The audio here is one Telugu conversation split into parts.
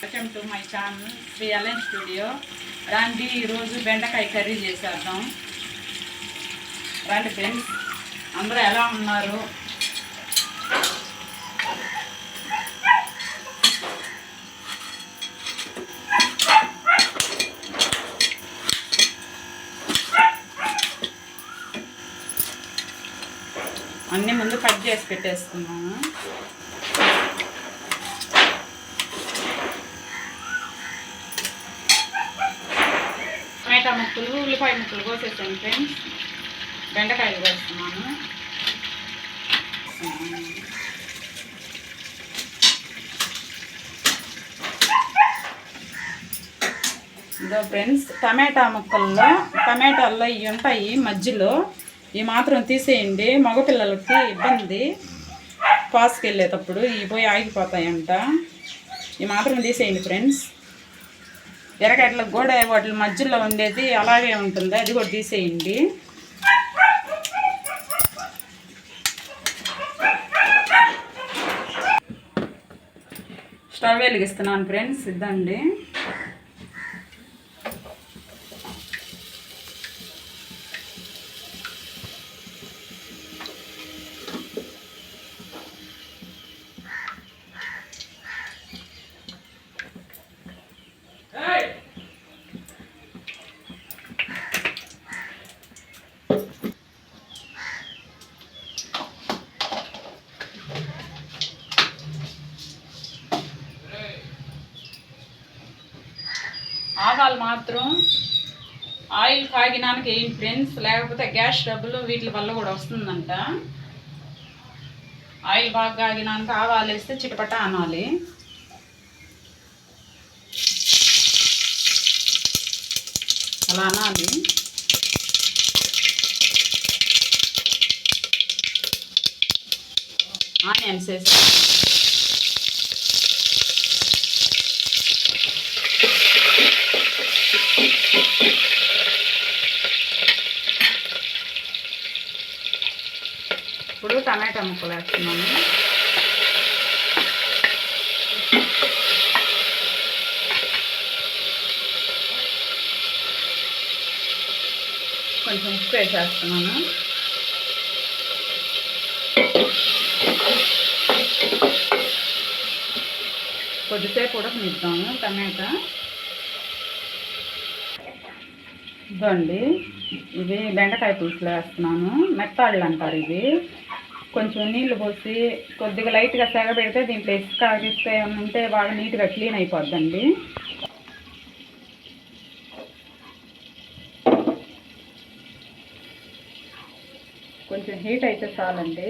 Welcome to my channel Sri LN studio. రండి ఈరోజు బెండకాయ కర్రీ చేసేద్దాం. రండి ఫ్రెండ్స్, అందరూ ఎలా ఉన్నారు? అన్నీ ముందు కట్ చేసి పెట్టేసుకున్నాము. టమాటా ముక్కలు, ఉల్లిపాయ ముక్కలు కోసేసాను ఫ్రెండ్స్. బెండకాయలు వేస్తున్నాను. ఇదో ఫ్రెండ్స్, టమాటాల్లో ఇవి ఉంటాయి మధ్యలో, ఈ మాత్రం తీసేయండి. మగపిల్లలకి ఇబ్బంది, పాస్కి వెళ్ళేటప్పుడు ఈ పోయి ఆగిపోతాయంట. ఈ మాత్రం తీసేయండి ఫ్రెండ్స్. ఎర్రగడ్డలకు కూడా వాటి మధ్యలో ఉండేది అలాగే ఉంటుంది, అది కూడా తీసేయండి. స్టవ్ వెలిగిస్తున్నాను ఫ్రెండ్స్. ఇద్దండి. ఆవాలు మాత్రం ఆయిల్ కాగినానికి వేయండి ఫ్రెండ్స్, లేకపోతే గ్యాస్ ట్రబుల్ వీటి వల్ల కూడా వస్తుందంట. ఆయిల్ బాగా కాగినాక ఆవాలు వేస్తే చిటపట అనాలి. అలా అనాలి. ఆనియన్స్ వేసి ఇప్పుడు టమాటా ముక్కలు వేస్తున్నాను. కొంచెం ఉప్పు వేసేస్తున్నాను. కొద్దిసేపు ఉడకనిద్దాము టమాటా. ఇదండి, ఇవి బెండకాయ పులుసులు వేస్తున్నాను. మెత్తాళ్ళు అంటారు ఇవి. కొంచెం నీళ్లు పోసి కొద్దిగా లైట్గా సెగబెడితే దీంట్లో ఇసుక ఉంటే బాగా నీట్గా క్లీన్ అయిపోద్దండి. కొంచెం హీట్ అయితే చాలండి.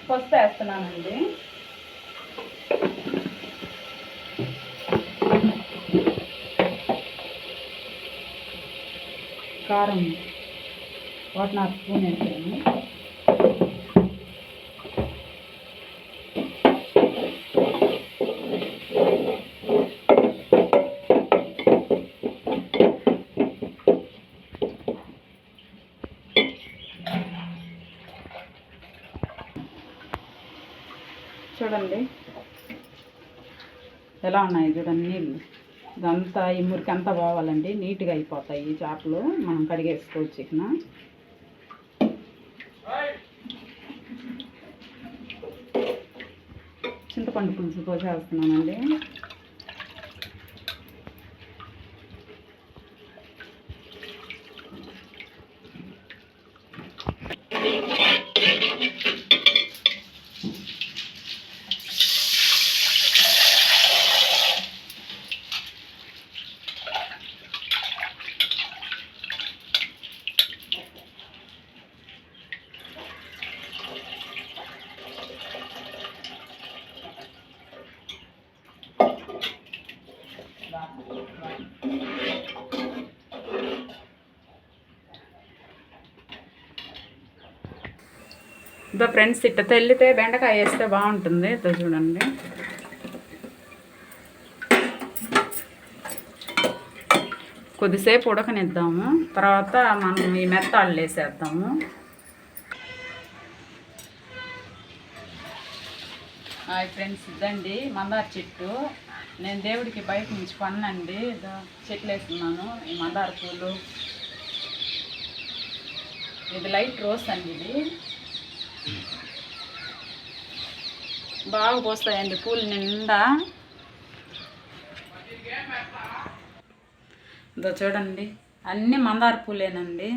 పసుపు వేస్తున్నానండి. కారం 1.5 స్పూన్ వేసాను. చూడండి ఎలా ఉన్నాయి చూడండి నీళ్ళు. ఇదంతా ఈ మురికి అంతా పోవాలండి, నీట్గా అయిపోతాయి ఈ చేపలు. మనం కడిగేసుకోవచ్చు. ఇక చింతపండు పులుసు పోసేస్తున్నానండి. ఇదో ఫ్రెండ్స్, ఇట్ట తెల్లితే బెండకాయ వేస్తే బాగుంటుంది. ఇదో చూడండి. కొద్దిసేపు ఉడకనిద్దాము, తర్వాత మనం ఈ మెత్తాళ్ళు వేసేద్దాము. హాయ్ ఫ్రెండ్స్, ఇదండి మందార చెట్టు. నేను దేవుడికి బయట నుంచి కొనండి చెట్లు వేస్తున్నాను. ఈ మందార పూలు, ఇది లైట్ రోజ్ అండి. ఇది బాగా పోస్తాయండి పూలు నిండా. ఇదో చూడండి, అన్నీ మందార పూలేనండి.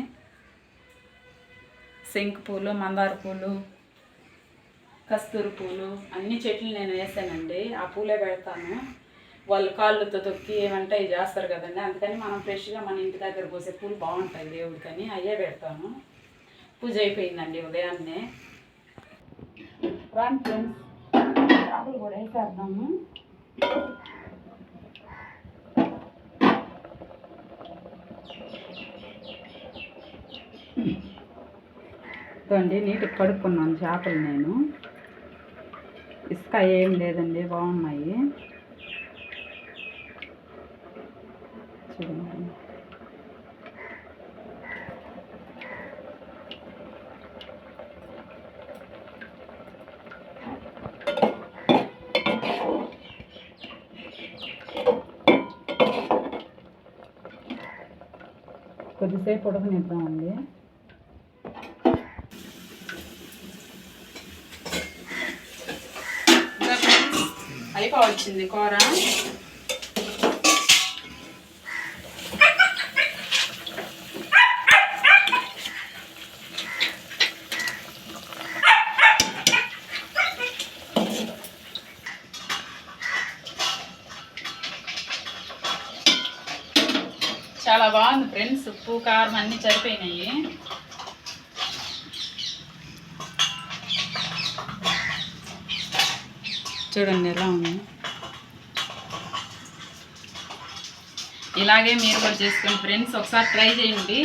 శంకు పూలు, మందార పూలు, కస్తూరి పూలు, అన్ని చెట్లు నేను వేసానండి. ఆ పూలే పెడతాను. వాళ్ళు కాళ్ళతో తొక్కి ఏమంటే ఇవి చేస్తారు కదండి, అందుకని మనం ఫ్రెష్గా మన ఇంటి దగ్గర పోసే పూలు బాగుంటాయి దేవుడికని అయ్యే పెడతాను. పూజ అయిపోయిందండి ఉదయాన్నే. రాని ఫ్రెండ్స్, చేపలు కూడా వేసేద్దాము. ఇదండి నీట్గా కడుక్కున్నాను చేపలు నేను. ఇసుక ఏం లేదండి, బాగున్నాయి చూడండి. కొద్దిసేపు ఉడకనిద్దామండి. అయిపోవచ్చింది కూర. చాలా బాగుంది ఫ్రెండ్స్, ఉప్పు కారం అన్నీ సరిపోయినాయి. చూడండి ఎలా ఉంది. ఇలాగే మీరు కూడా చేసుకోండి ఫ్రెండ్స్, ఒకసారి ట్రై చేయండి,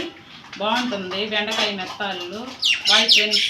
బాగుంటుంది. బెండకాయ మెత్తాలు. Bye friends.